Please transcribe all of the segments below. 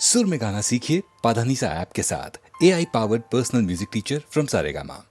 सुर में गाना सीखिए पाधानीसा ऐप के साथ। AI powered personal music teacher from Saregama.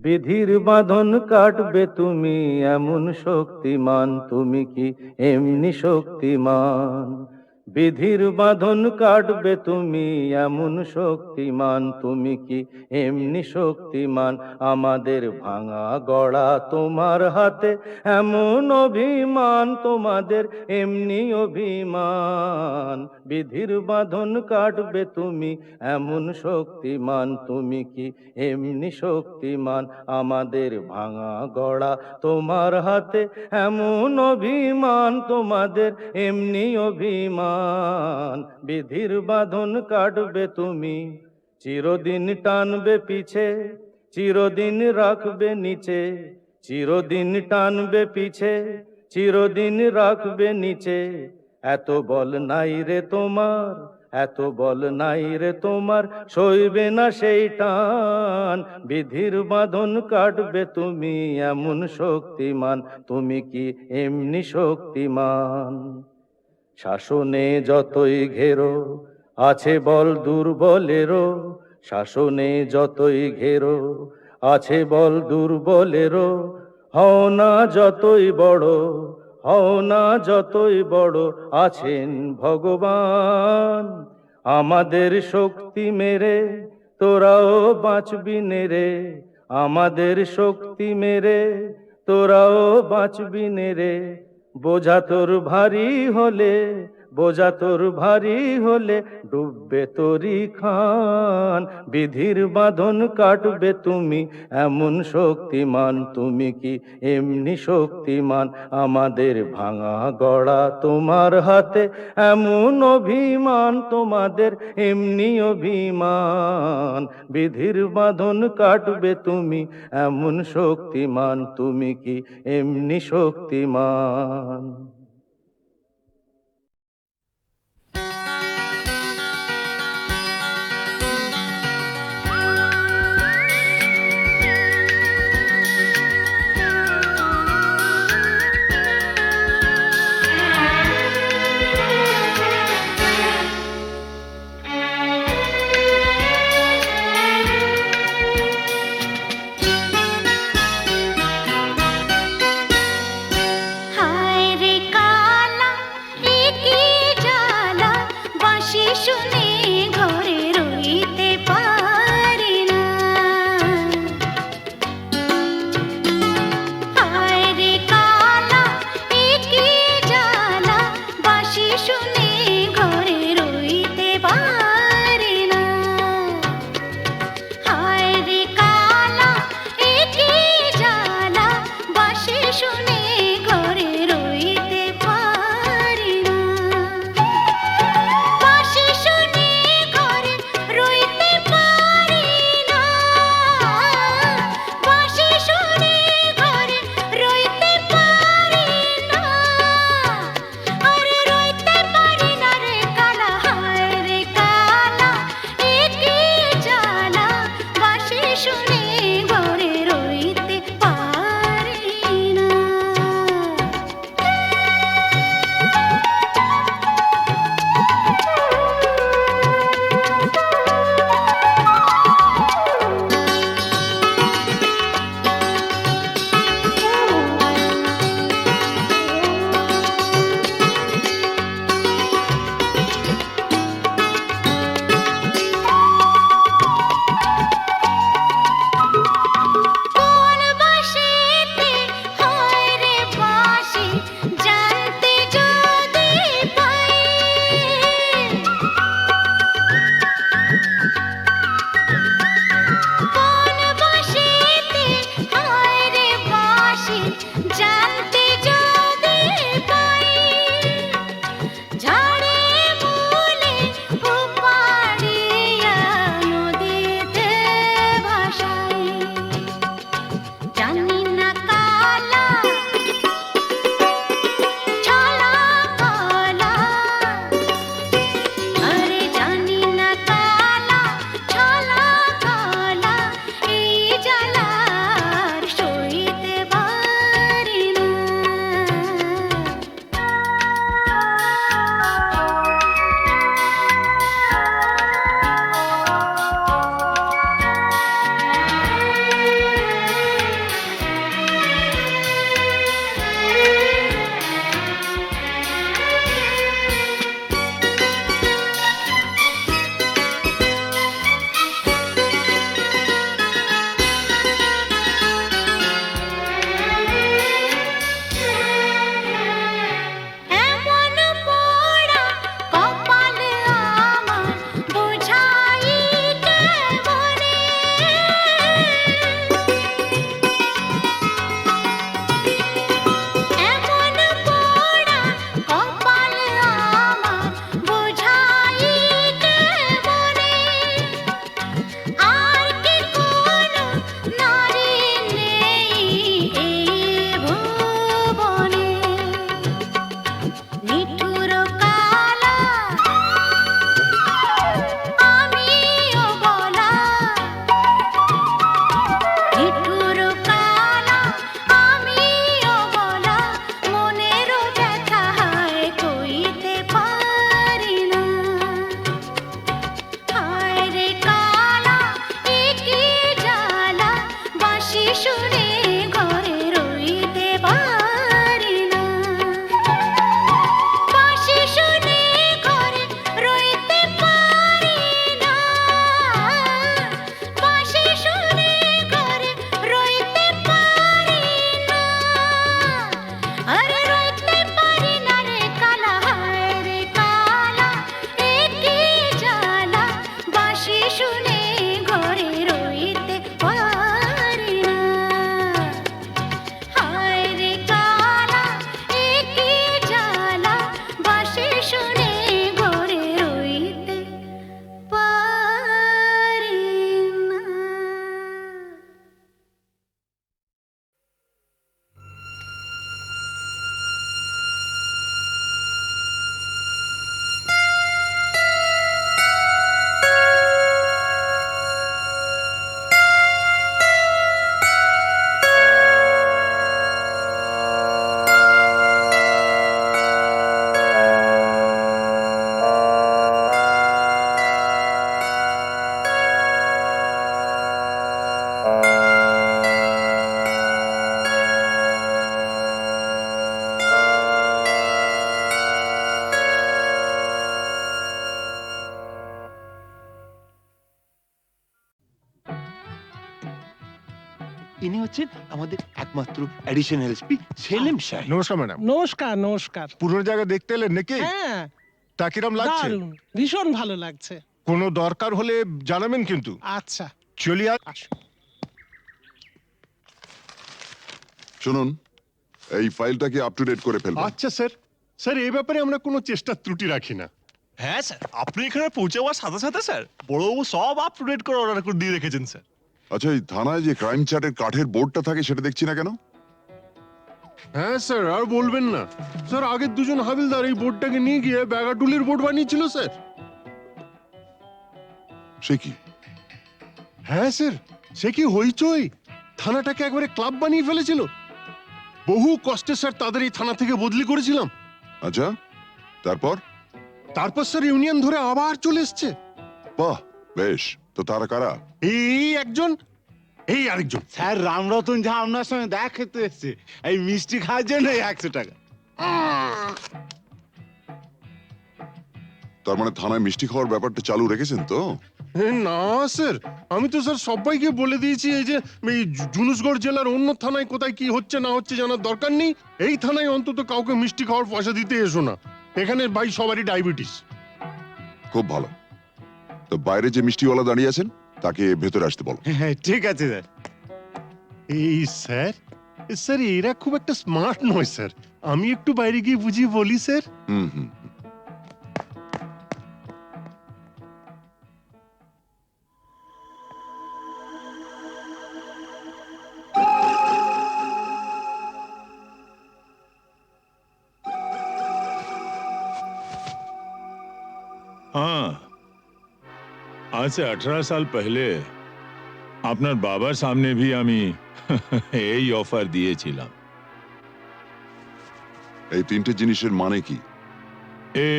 বিধির বাঁধন কাটবে তুমি এমন শক্তিমান, তুমি কি এমনি শক্তিমান? বিধির বাঁধন কাটবে তুমি, এমন শক্তিমান তুমি কি এমনি শক্তিমান? আমাদের ভাঙা গড়া তোমার হাতে, এমন অভিমান তোমাদের এমনি অভিমান। বিধির বাঁধন কাটবে তুমি, এমন শক্তিমান তুমি কি এমনি শক্তিমান? আমাদের ভাঙা গড়া তোমার হাতে, এমন অভিমান তোমাদের এমনি অভিমান। বিধির বাঁধন কাটবে তুমি, চিরদিন টানবে পিছে, চিরদিন রাখবে নিচে। চিরদিন টানবে পিছে, চিরদিন রাখবে নিচে। এত বল নাই রে তোমার, এত বল নাই রে তোমার, সইবে না সেই টান। বিধির বাঁধন কাটবে তুমি, এমন শক্তিমান তুমি কি এমনি শক্তিমান? শাসনে যতই ঘেরো আছে বল দুর্বলেরও, শাসনে যতই ঘেরো আছে বল দুর্বলেরও। হও না যতই বড়, হও না যতই বড়, আছেন ভগবান। আমাদের শক্তি মেরে তোরাও বাঁচবি নেরে, আমাদের শক্তি মেরে তোরাও বাঁচবি নেরে। বোঝা তোর ভারী হলে, বোঝা তোর ভারী হলে, ডুববে তোরি খান। বিধির বাঁধন কাটবে তুমি, এমন শক্তিমান তুমি কি এমনি শক্তিমান? আমাদের ভাঙা গড়া তোমার হাতে, এমন অভিমান তোমাদের এমনি অভিমান। বিধির বাঁধন কাটবে তুমি, এমন শক্তিমান তুমি কি এমনি শক্তিমান? হায় রে কালা এ কি জ্বালা, বাঁশি শুনে ঘরে রইতে পারি না। হায় রে কালা এ কি জ্বালা, বাঁশি শুনে ঘরে রইতে পারি না। হায় রে কালা এ কি জ্বালা, বাঁশি শুনে ঘরে রইতে পারি না। বাঁশি শুনে ঘরে রইতে পারি না। বাঁশি শুনে ঘরে রইতে পারি না। আরে রইতে পারি ইনি হচ্ছেন আমাদের একমাত্র অ্যাডিশনাল এসপি সেলিম সাহেব। নমস্কার ম্যাডাম। নমস্কার নমস্কার। পুরো জায়গা দেখতে এলেন নাকি? হ্যাঁ, তা কিরম লাগছে? দারুণ, ভীষণ ভালো লাগছে। কোনো দরকার হলে জানাবেন কিন্তু। আচ্ছা, চলিয়ে আসুন। শুনুন, এই ফাইলটাকে আপ টু ডেট করে ফেলবেন। আচ্ছা স্যার। স্যার এই ব্যাপারে আমরা কোনো চেষ্টা ত্রুটি রাখি না। হ্যাঁ স্যার, আপনি এখানে পৌঁছে যাওয়ার সাথে সাথে স্যার বড়বাবু সব আপ টু ডেট করে অর্ডার করে দিয়ে রেখেছেন স্যার। আচ্ছা, এই থানায় যে ক্রাইম চার্টের কাঠের বোর্ডটা থাকে সেটা দেখছি না কেন? হ্যাঁ স্যার, আর বলবেন না স্যার, আগের দুজন হাবিলদার এই বোর্ডটাকে নিয়ে গিয়ে ব্যাগাটুলির বোর্ড বানিয়েছিল স্যার। সে কি? হ্যাঁ স্যার, সে কি হইচই, থানাটাকে একবারে ক্লাব বানিয়ে ফেলেছিল। বহু কষ্টে স্যার তাদের এই থানা থেকে বদলি করেছিলাম। আচ্ছা, তারপর? তারপর স্যার ইউনিয়ন ধরে আবার চলে এসছে। বাহ, বেশ। তো তারা কারা? এই একজন, এই আরেকজন। স্যার রামরতন ঝা আপনার সঙ্গে দেখা খেতে এসছে এই মিষ্টি খাওয়ার জন্য 100 টাকা। তার মানে থানায় মিষ্টি খাওয়ার ব্যাপারটা চালু রেখেছেন তো? না স্যার, আমি তো স্যার সবাইকে বলে দিয়েছি এই যে এই জুনুসগড় জেলার অন্য থানায় কোথায় কি হচ্ছে না হচ্ছে জানার দরকার নেই। এই থানায় অন্তত কাউকে মিষ্টি খাওয়ার পয়সা দিতে এসো না। এখানে ভাই সবারই ডায়াবেটিস। খুব ভালো। তো বাইরে যে মিষ্টিওয়ালা দাঁড়িয়ে আছেন তাকে ভেতরে আসতে বলো। হ্যাঁ ঠিক আছে স্যার। এই স্যার, স্যার এরা খুব একটা স্মার্ট নয় স্যার, আমি একটু বাইরে গিয়ে বুঝিয়ে বলি স্যার। হুম হুম। हाँ, आज से 18 साल पहले আপনার বাবার সামনে भी আমি এই অফার দিয়েছিলাম। এই তিনটে জিনিসের মানে কি? এ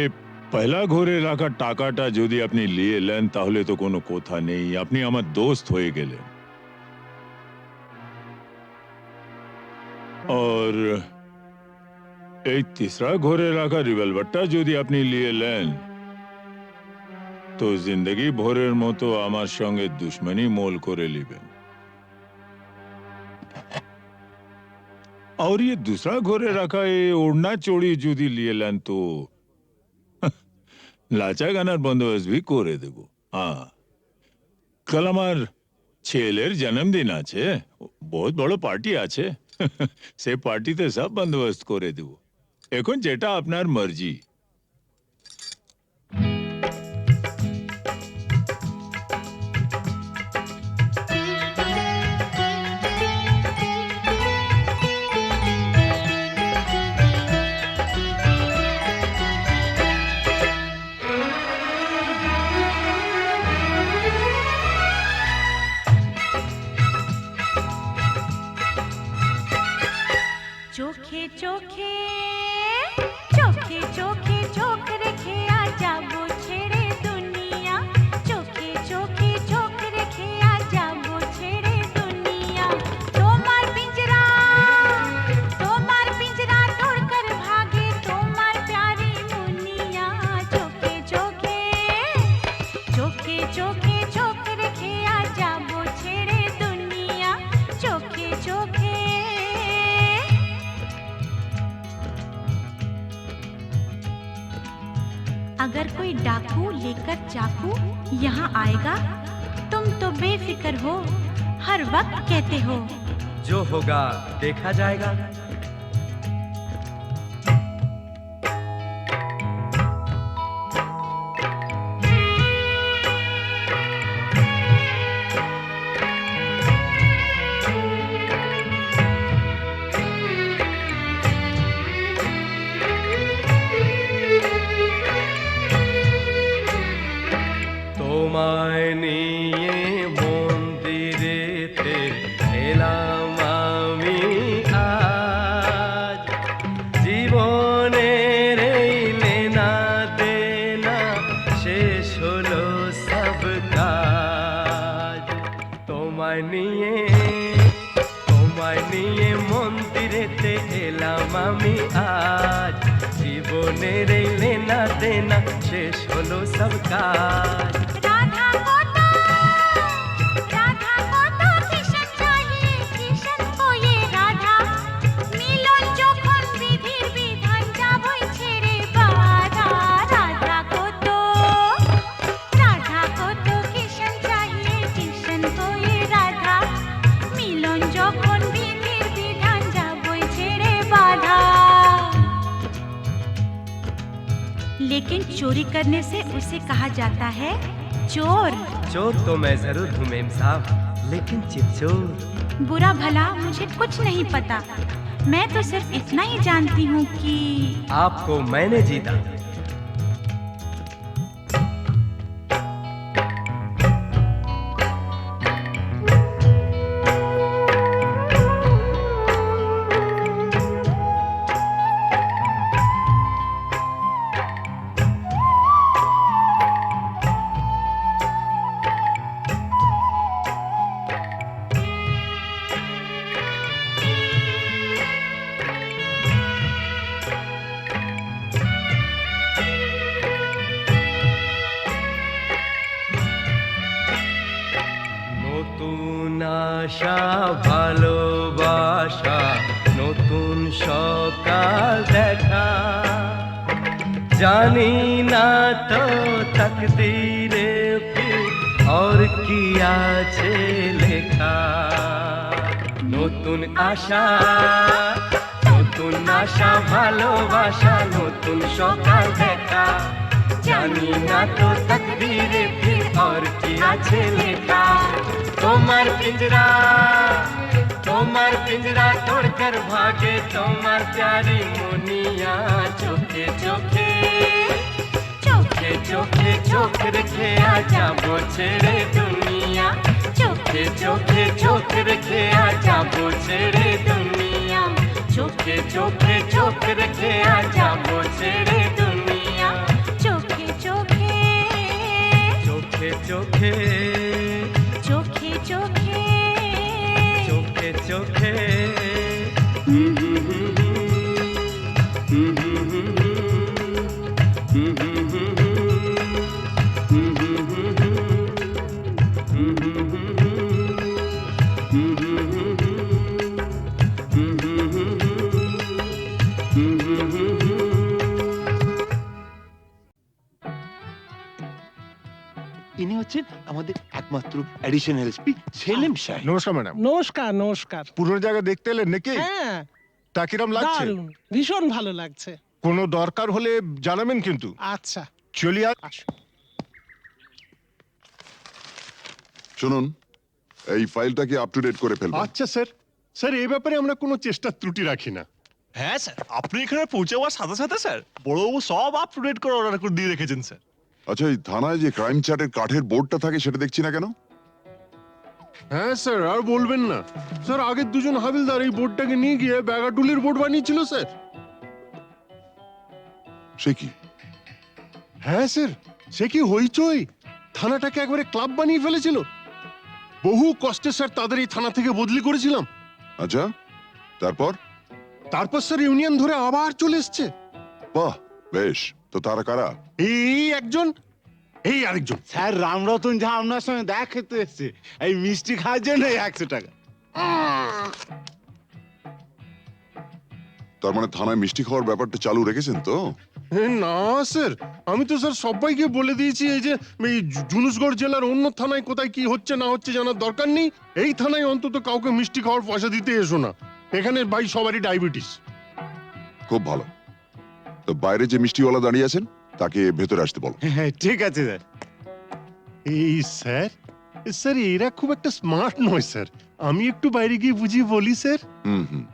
পয়লা ঘরে রাখা টাকাটা যদি আপনি নিয়ে নেন তাহলে তো কোনো কথা নেই, আপনি আমার দোস্ত হয়ে গেলেন। और এই तीसरा ঘরে রাখা রিভলভারটা যদি আপনি নিয়ে নেন তো जिंदगी ভরের মতো আমার সঙ্গে দুশ্মনী মোল করে নেবেন। और ये दूसरा ঘরে রাখা এই ওড়না চড়ি যদি নিয়ে নেন তো লাচা গানার বন্দোবস্ত भी করে দেব। হ্যাঁ, কাল আমার ছেলের জন্মদিন আছে, বহুত বড় পার্টি আছে, সে পার্টিতে সব বন্দোবস্ত করে দেব। এখন যেটা আপনার মর্জি। চোখে চোখে চোখে চোখে চোখ রেখে আজ যাবো ছেড়ে দুনিয়া, চোখে চোখে চোখ রেখে আজ যাবো ছেড়ে দুনিয়া। তোমার পিंजरा तोड़ कर भागे তোমার प्यारी मुनिया, চোখে চোখে চোখে চোখে চোখ রেখে আজ যাবো ছেড়ে দুনিয়া, চোখে চোখে। अगर कोई डाकू लेकर चाकू यहाँ आएगा तुम तो बेफिक्र हो, हर वक्त कहते हो जो होगा देखा जाएगा। তোমায় নিয়ে মন্দিরেতে এলাম আমি আজ, জীবনের এই লেনা দেনা শেষ হলো সব কাজ। তোমায় নিয়ে মন্দিরেতে এলাম আমি আজ, জীবনের এই লেনা দেনা শেষ হলো সব কাজ। राधा को तो किशन चाहिए, चोरी करने से उसे कहा जाता है चोर। चोर तो मैं जरूर हूँ मेम साहब, लेकिन चिपचोर। बुरा भला मुझे कुछ नहीं पता, मैं तो सिर्फ इतना ही जानती हूँ कि आपको मैंने जीता। নতুন আশা ভালোবাসা, নতুন সকাল দেখা, জানি না তো তকদীরে ফির और কি আছে লেখা। নতুন আশা, নতুন আশা ভালোবাসা, নতুন সকাল দেখা, জানি না তো তকদীরে ফির और কি আছে লেখা। তোমার পিঞ্জরা, তোমার পিঞ্জরা তোড়কর ভাগে তোমার প্যারি মুনিয়া, চোখে চোখে চোখে চোখে চোখ রেখে যাবো ছেড়ে দুনিয়া, চোখে চোখে চোখ রেখে যাবো ছেড়ে দুনিয়া, চোখে চোখে চোখ রেখে যাবো ছেড়ে দুনিয়া, চোখে চোখে চোখে চোখে চোখে চোখে চোখে চোখে। ইনি হচ্ছেন আমাদের একমাত্র অ্যাডিশনাল এসপি সেলিম সাহেব। নমস্কার ম্যাডাম। নমস্কার নমস্কার। পুরনো জায়গা দেখতে এলেন নাকি? হ্যাঁ, তা কিরম লাগছে? দারুণ, ভীষণ ভালো লাগছে। কোনো দরকার হলে জানাবেন কিন্তু। আচ্ছা, চলি আর আসুন। শুনুন, এই ফাইলটা কি আপ টু ডেট করে ফেলবেন। আচ্ছা স্যার। স্যার এই ব্যাপারে আমরা কোনো চেষ্টা ত্রুটি রাখি না। হ্যাঁ স্যার, আপনি এখানে পৌঁছে যাওয়ার সাথে সাথে স্যার বড়বাবু সব আপ টু ডেট করে অর্ডার করে দিয়ে রেখেছেন স্যার। আচ্ছা, এই থানায় যে ক্রাইম চ্যাটের কাঠের বোর্ডটা থাকে সেটা দেখছি না কেন? হ্যাঁ স্যার, আর বলবেন না স্যার, আগের দুজন হাবিলদার এই বোর্ডটাকে নিয়ে গিয়ে ব্যাগাটুলির বোর্ড বানিয়েছিল স্যার। সে কি? হ্যাঁ স্যার, সে কি হইচই, থানাটাকে একবারে ক্লাব বানিয়ে ফেলেছিল। বহু কষ্টে স্যার তাদের এই থানা থেকে বদলি করেছিলাম। আচ্ছা, তারপর? তারপর স্যার ইউনিয়ন ধরে আবার চলে এসছে। বাহ, বেশ। তো তারা কারা? এই একজন, এই আরেকজন। স্যার রামরতন ঝা আপনার সঙ্গে দেখা খেতে এসছে, এই মিষ্টি খাওয়ার জন্য 100 টাকা। তার মানে থানায় মিষ্টি খাওয়ার ব্যাপারটা চালু রেখেছেন তো? না স্যার, আমি তো স্যার সবাইকে বলে দিয়েছি এই যে এই জুনুসগড় জেলার অন্য থানায় কোথায় কি হচ্ছে না হচ্ছে জানার দরকার নেই। এই থানায় অন্তত কাউকে মিষ্টি খাওয়ার পয়সা দিতে এসো না। এখানে ভাই সবারই ডায়াবেটিস। খুব ভালো। তো বাইরে যে মিষ্টিওয়ালা দাঁড়িয়ে আছেন তাকে ভেতরে আসতে বলো। হ্যাঁ ঠিক আছে স্যার। এই স্যার, স্যার এরা খুব একটা স্মার্ট নয় স্যার, আমি একটু বাইরে গিয়ে বুঝিয়ে বলি স্যার। হুম হুম।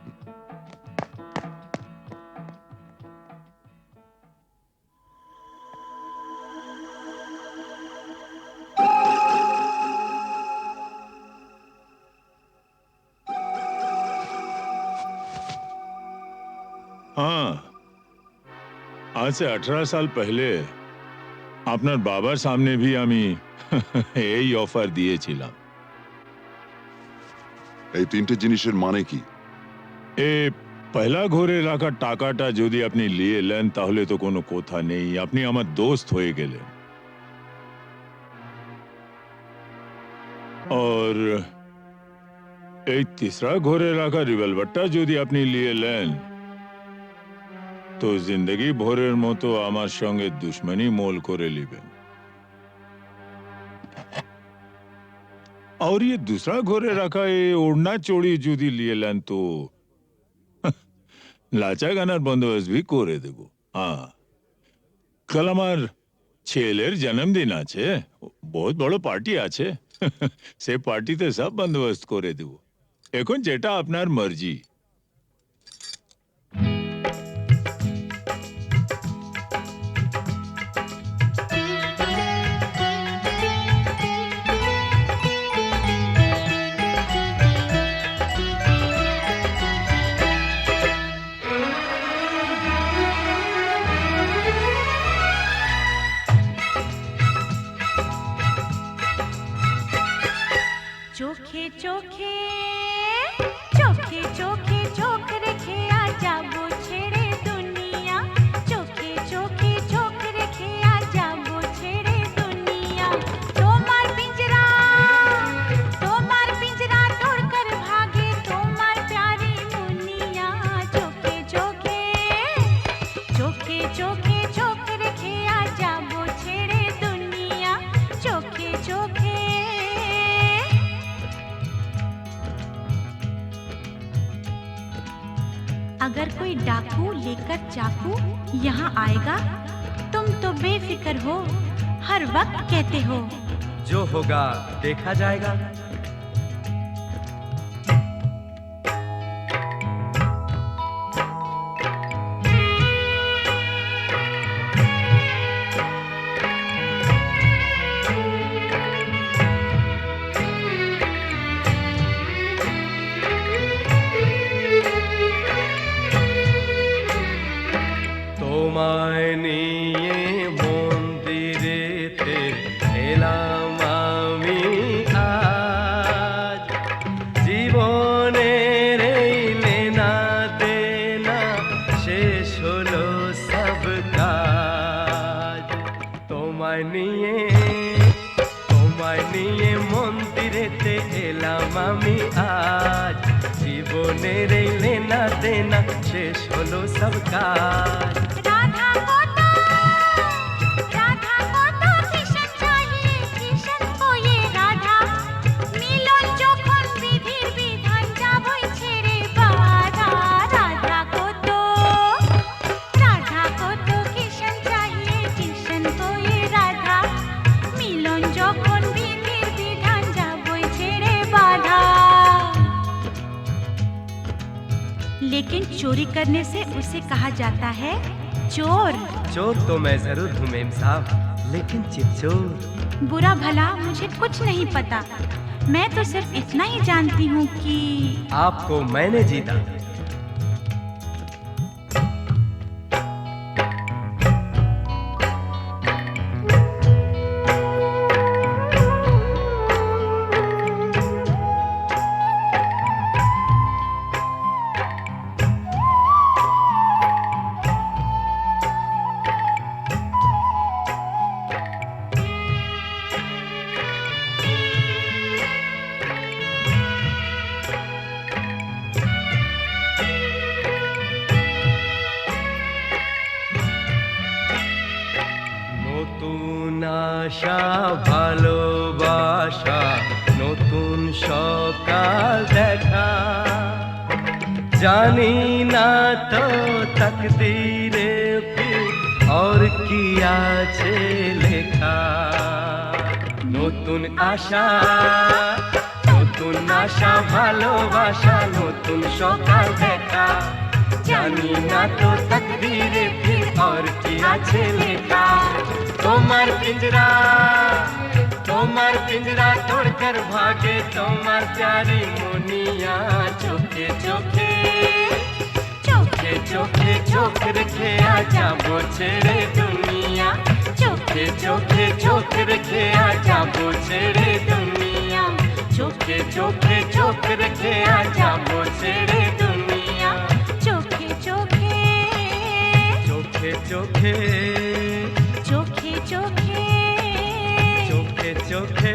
हाँ, आज से 18 साल पहले আপনার বাবার সামনে भी আমি এই অফার দিয়েছিলাম। এই তিনটে জিনিসের মানে কি? এ পয়লা ঘরে রাখা টাকাটা যদি আপনি নিয়ে নেন তাহলে তো কোনো কথা নেই, আপনি আমার দোস্ত হয়ে গেলেন। और এই তিসরা ঘরে রাখা রিভলভারটা যদি আপনি নিয়ে নেন তো জিন্দগি ভরের মতো আমার সঙ্গে দুশ্মনী মোল করে নেবেন। और ये दूसरा घरे रखा ये ओढ़ना चोड़ी जुदी लिए लेन तो লাচা গানার বন্দোবস্ত भी করে দেব। हाँ, कल আমার ছেলের জন্মদিন আছে, বহুত বড় পার্টি আছে। সে পার্টিতে সব বন্দোবস্ত করে দেব। এখন যেটা আপনার মর্জি। চোখে চোখে চোখে চোখে চোখ রেখে আজ যাবো ছেড়ে দুনিয়া, চোখে চোখে চোখ রেখে আজ যাবো ছেড়ে দুনিয়া। তোমার পিंजरा तोड़कर भागे তোমার प्यारी मुनिया। চোখে চোখে চোখে চোখে চোখ রেখে আজ যাবো ছেড়ে দুনিয়া, চোখে চোখে। अगर कोई डाकू लेकर चाकू यहाँ आएगा, तुम तो बेफिक्र हो, हर वक्त कहते हो जो होगा देखा जाएगा। তোমায় নিয়ে মন্দিরেতে এলাম আমি আজ, জীবনের এই লেনা দেনা শেষ হলো সব কাজ। তোমায় নিয়ে মন্দিরেতে এলাম আমি আজ, জীবনের এই লেনা দেনা শেষ হলো সব কাজ। राधा को तो किशन चाहिए, किशन को ये राधा, मिलन যখন বিধির বিধান যাবই ছেড়ে বাধা। राधा को तो किशन चाहिए, किशन को ये राधा, मिलन যখন বিধির বিধান যাবই ছেড়ে বাধা। लेकिन चोरी करने से उसे कहा जाता है चोर। चोर तो मैं जरूर हूँ मेम साहब, लेकिन चिपचोर। बुरा भला मुझे कुछ नहीं पता, मैं तो सिर्फ इतना ही जानती हूँ कि आपको मैंने जीता। নতুন আশা ভালোবাসা, নতুন সকাল দেখা, জানি না তো তকদীরে ফির और কি আছে লেখা। নতুন আশা ভালোবাসা, নতুন সকাল দেখা, জানি না তো তকদীরে ফির और কি আছে লেখা। তোমার पिंजरा तोड़कर भागे তোমার प्यारी मुनिया। चोखे चोखे चोखे चोखे चोख रखे आ जाबो छेड़े दुनिया, चोखे चोखे चोख रखे आ जाबो छेड़े दुनिया, चोखे चोखे चोख रखे आ जाबो छेड़े दुनिया, चोखे चोखे चोखे चोखे चोखे चोखे चोखे चोखे।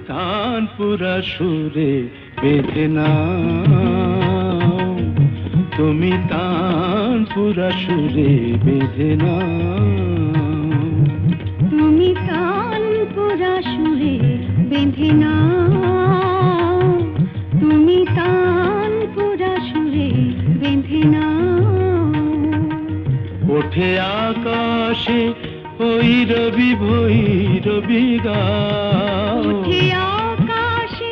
তানপুরা সুরে বেঁধে নাও, তুমি তানপুরা সুরে বেঁধে নাও। তুমি তানপুরা সুরে বেঁধে নাও, তুমি তানপুরা সুরে বেঁধে নাও। ওঠে আকাশে ভৈরবী ভৈরবী গাও, উঠে আকাশে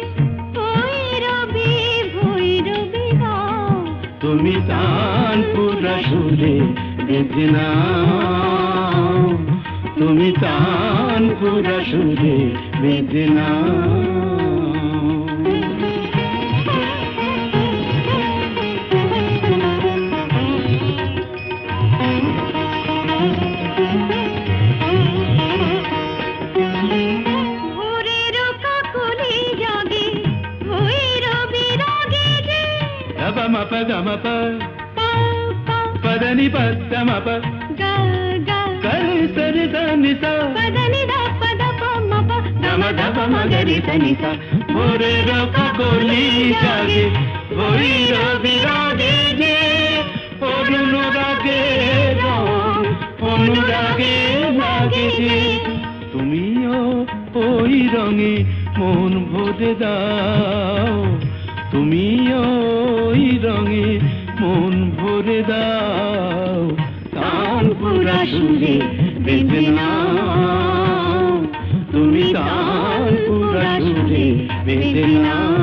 ভৈরবী ভৈরবী গাও। তুমি তানপুরা সুরে বেঁধে নাও, তুমি তানপুরা সুরে বেঁধে নাও। ভোরের কাকলি জাগে ভৈরবী রাগে যে, గమప గమప পা পা పదని పద మప গা গা కరి సరి దని స పదని ద పద ప మ ప గమ గమ మగరి సని స ভোরের কাকলি জাগে ভৈরবী রাগে যে, অনুরাগে রং অনুরাগে লাগে যে। তুমিও ওই রঙে মন ভরে দাও, তুমিও ওই রঙে মন ভরে দাও। তানপুরা সুরে বেঁধে নাও, তুমি তানপুরা সুরে বেঁধে নাও।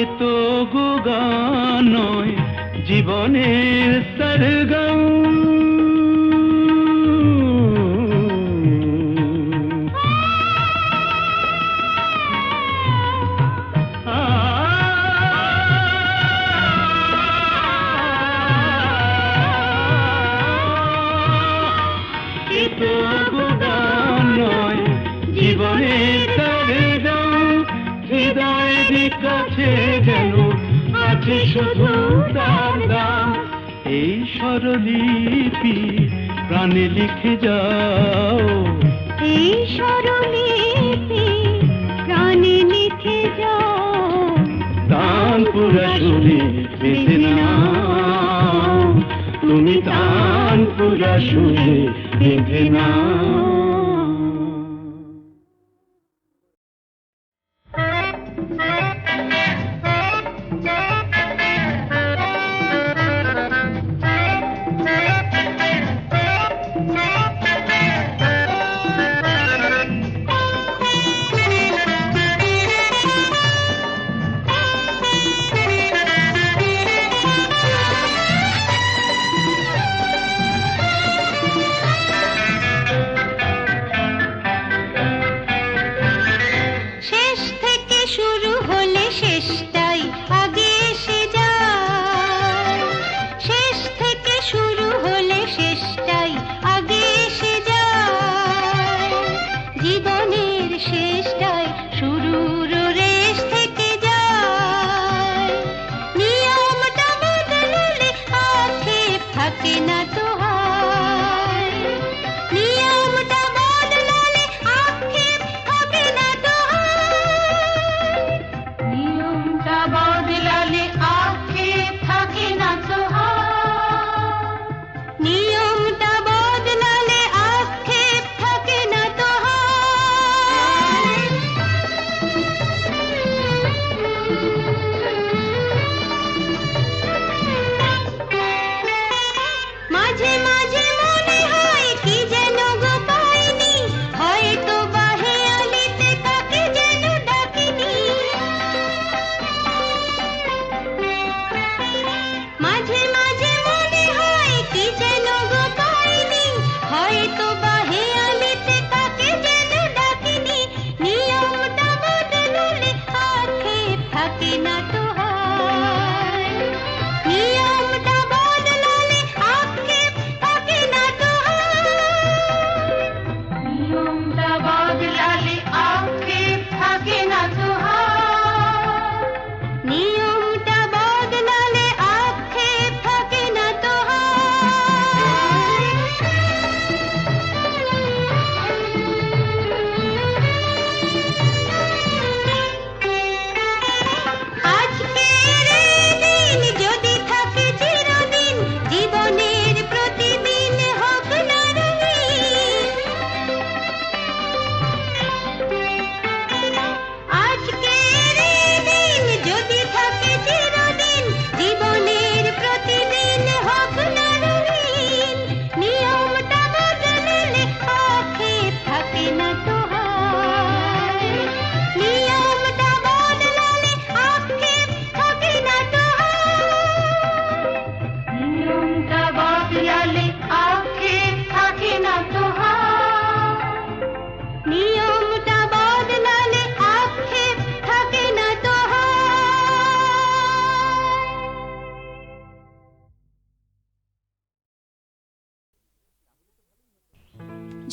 এ তো গো গান নয় জীবনের সরগম, এ তো গো গান নয় জীবনের সরগম। হৃদয়ের কাছে যেন আছে শুধু তার দাম। এই স্বরলিপি প্রাণে লিখে যাও, এই স্বরলিপি প্রাণে লিখে যাও। তানপুরা সুরে বেঁধে নাও, তুমি তানপুরা সুরে বেঁধে নাও।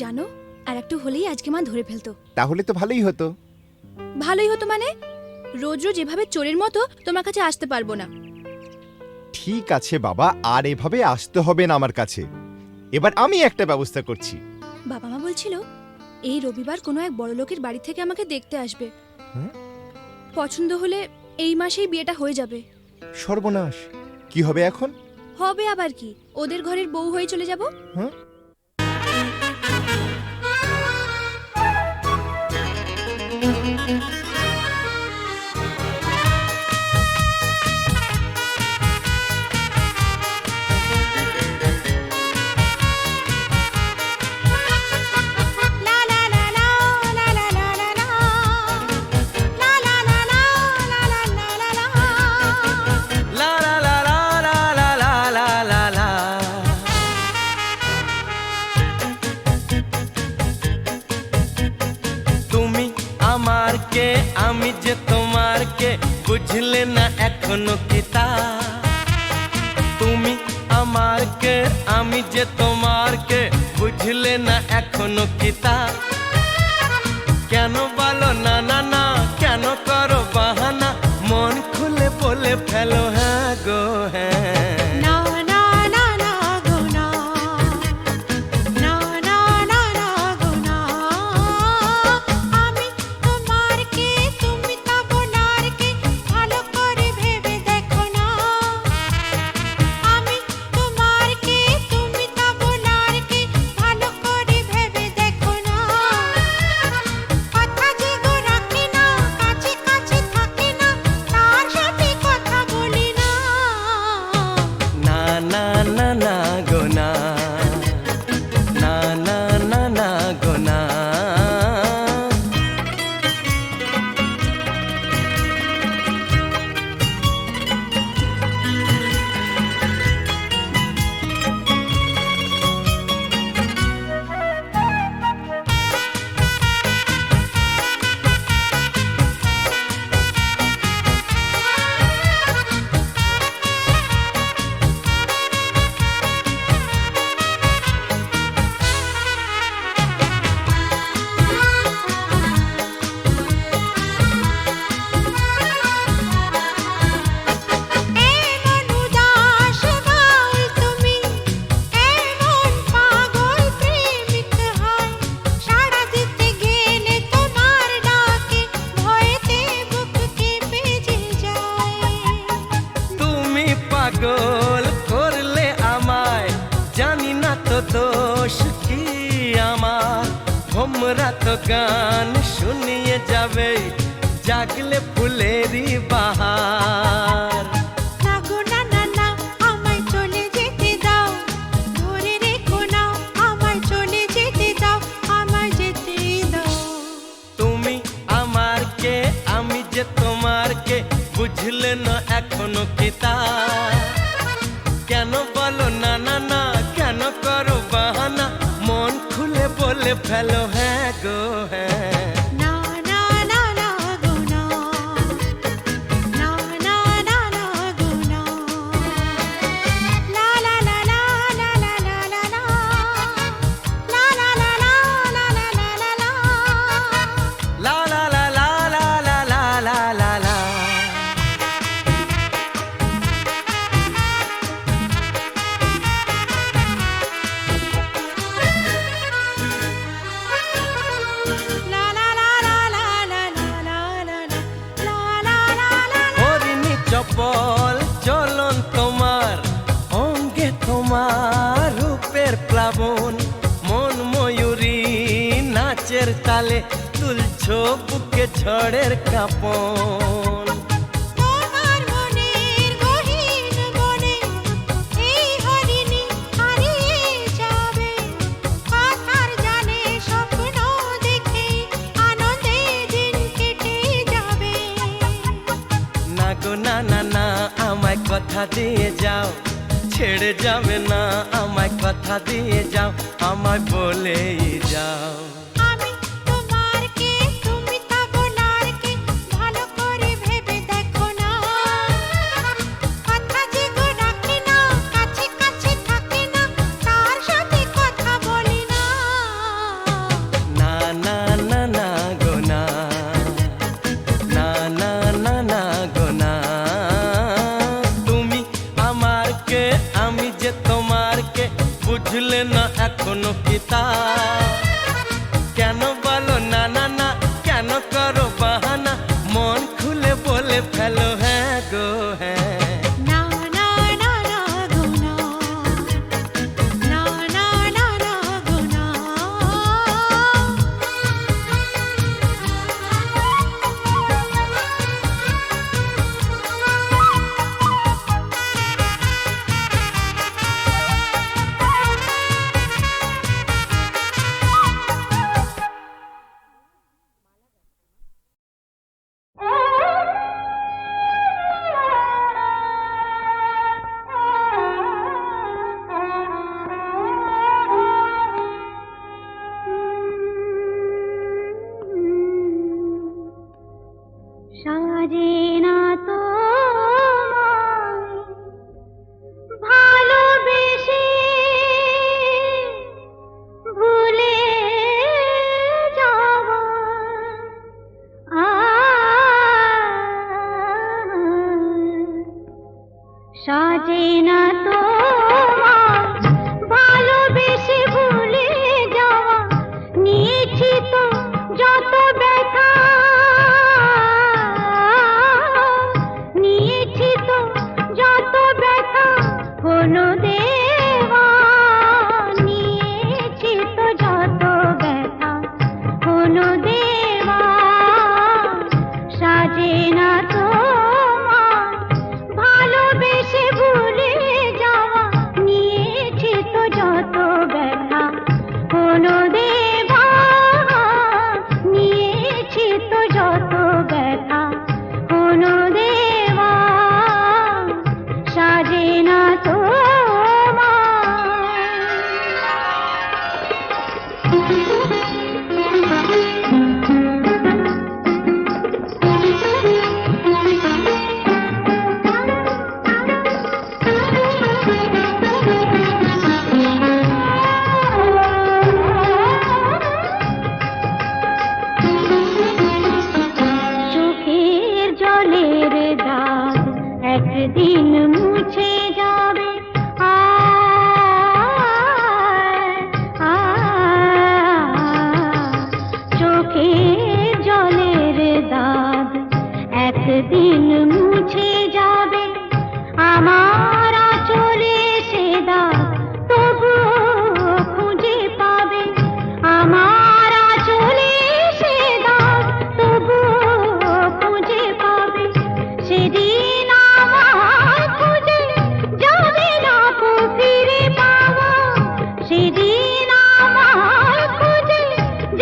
জানো, আর একটু হলেই আজকে মা ধরে ফেলতো। তাহলে তো ভালোই হতো। ভালোই হতো মানে? রোজ রোজ এভাবে চোরের মতো তোমার কাছে আসতে পারবো না। ঠিক আছে বাবা, আর এভাবে আসতে হবে না আমার কাছে। এবার আমি একটা ব্যবস্থা করছি। বাবা মা বলছিল এই রবিবার কোনো এক বড় লোকের বাড়ি থেকে আমাকে দেখতে আসবে। হ্যাঁ? পছন্দ হলে এই মাসেই বিয়েটা হয়ে যাবে। সর্বনাশ, কি হবে এখন? হবে আবার কি, ওদের ঘরের বউ হয়ে চলে যাব। হ্যাঁ? তুমি আমার কে, আমি যে তোমার কে, বুঝলে না এখনো কি তা? তুমি আমার কে, আমি যে তোমার কে, বুঝলে না এখনো কি তা? কেন বলো না না না, কেন করো বাহানা, মন খুলে বলে ফেলো হ্যাঁ গো হ্যাঁ। না না না না গো না, না না না না গো না, আমি তোমার কে, তুমি তা বোনার কে, ভালো করে ভেবে দেখো না। আমি তোমার কে, তুমি তা বোনার কে, ভালো করে ভেবে দেখো না। কথা যে গো রাখি না, কাছে কাছে থাকি না, তার সাথে কথা বলি না। না না না না গো না, না না না না গো না। এমন উদাস বাউল তুমি, এমন পাগল প্রেমিক হয়, সাড়া দিতে গেলে তোমার ডাকে, ভয়েতে বুক কেঁপে যে যায়। তুমি পাগল করলে আমায়, জানি না তো দোষ কি আমার। ভোমরা তো গান শুনিয়ে যাবে, জাগলে ফুলেরই বাহার। না গো না না না, আমায় চলে যেতে দাও, ধরে রেখো না, আমায় চলে যেতে দাও, আমায় যেতে দাও। তুমি আমার কে, আমি যে তোমার কে, বুঝলে না এখনো কি তা? কেন বলো না না না, কেন করো বাহানা, মন খুলে বলে ফেলো হ্যাঁ গো হ্যাঁ। না না না না গো না, না না না না গো না। লা লা লা লা লা লা লা লা লা, লা লা লা লা লা লা লা লা লা। লা লা লা লা লা লা লা লা লা লা। লা লা লা লা লা লা লা লা লা লা, লা লা লা লা। হরিণী চপল চলন তোমার, অঙ্গে তোমার রূপের প্লাবন, মন ময়ূরী নাচের তালে, তুলছো বুকে ঝড়ের কাঁপন। তোমার মনের গহীন বনে, এই হরিণী হারিয়ে যাবে, কথার জালে স্বপ্ন দেখে, আনন্দে দিন কেটে যাবে। না গো না না না, আমায় কথা দিয়ে যাও, ছেড়ে যাবে না, আমায় কথা দিয়ে যাও, আমায় বলেই যাও। আমি তোমার কে, তুমি তা বোনার কে, ভালো করে ভেবে দেখো না। কথা যে গো রাখি না, কাছে কাছে থাকি না, তার সাথে কথা বলি না। বুঝলে না এখনো কি তা কেন বলো না না না কেন করো বাহানা মন খুলে বলে ফেলো হ্যাঁ গো হ্যাঁ না না না না গো না না না না না গো না সাজে না তো ভালোবেসে ভুলে যাব সাজে না তো ভালোবেসে ভুলে যাওয়া নিয়েছি তো যত ব্যথা নিয়েছি তো যত ব্যথা কোনো দেওয়া নিয়েছি তো যত ব্যথা কোনো দেওয়া সাজে না তো ভালোবেসে ভুলে যাওয়া নিয়েছি তো যত ব্যথা কোনো দেওয়া নিয়েছি তো যত ব্যথা কোনো দেওয়া সাজে না তো চোখের জলের দাগ একদিন মুছে যাবে চোখের জলের দাগ একদিন মুছে যাবে আমার চলে সে দাগ তবুও খুঁজে পাবে আমার চলে সে দাগ তবুও খুঁজে পাবে সেদিন আমার খুঁজে যাবে না কো ফিরে পাওয়া সেদিন আমার খুঁজে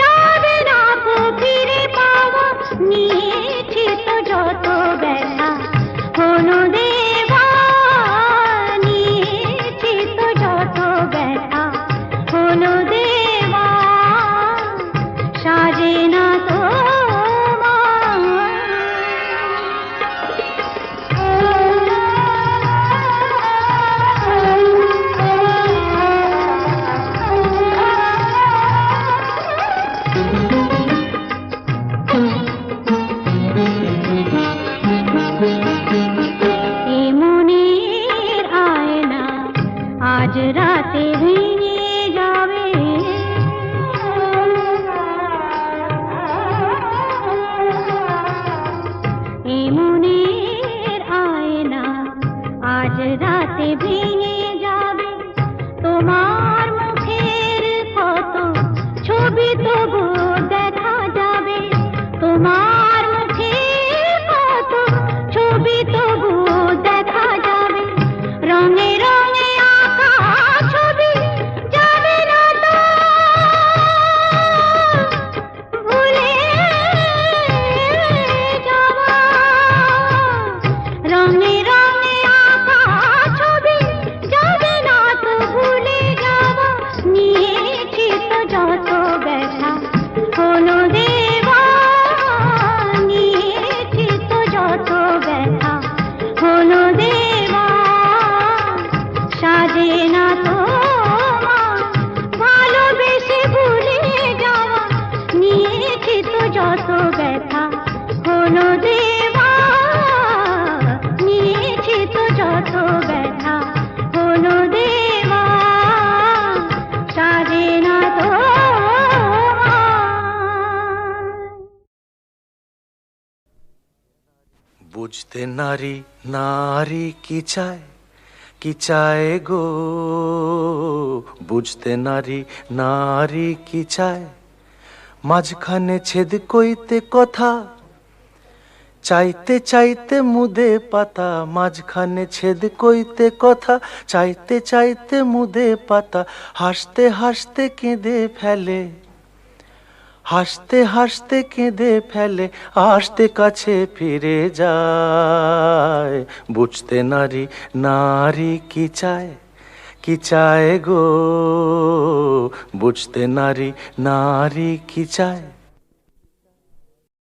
যাবে না কো ফিরে পাওয়া নিয়েছি তো যত ব্যথা কোনো দেওয়া নিয়েছি তো যত ব্যথা কোনো দেওয়া সাজে না তো এ মনের আয়না আজ রাতে ভেঙে যাবে এ মনের আয়না আজ রাতে ভেঙে যাবে তোমার মুখের কত ছবি তবু দেখা যাবে তোমার মুখের কত ছবি তবু দেখা যাবে রঙে রঙে আঁকা ছবি যাবে না তো ভুলে যাওয়া রঙে রঙে আঁকা ছবি যাবে না তো ভুলে যাওয়া নিয়েছি তো যত ব্যথা কোনো দেওয়া নিয়েছি তো যত ব্যথা কোনো দেওয়া সাজে না তো ভালোবেসে ভুলে যাওয়া নিয়েছি তো যত ব্যথা কোনো দেওয়া নিয়েছি তো যত ব্যথা কোনো দেওয়া বুঝতে নারী নারী কি চায় গো, বুঝতে নারী নারী কি চায়, মাঝখানে ছেদ কইতে কথা, চাইতে চাইতে মুদে পাতা, মাঝখানে ছেদ কইতে কথা, চাইতে চাইতে মুদে পাতা, হাসতে হাসতে কেঁদে ফেলে, হাসতে হাসতে কেঁদে ফেলে, আসতে কাছে ফিরে যায়। বুঝতে নারী নারী কি চায় গো, বুঝতে নারী নারী কি চায়।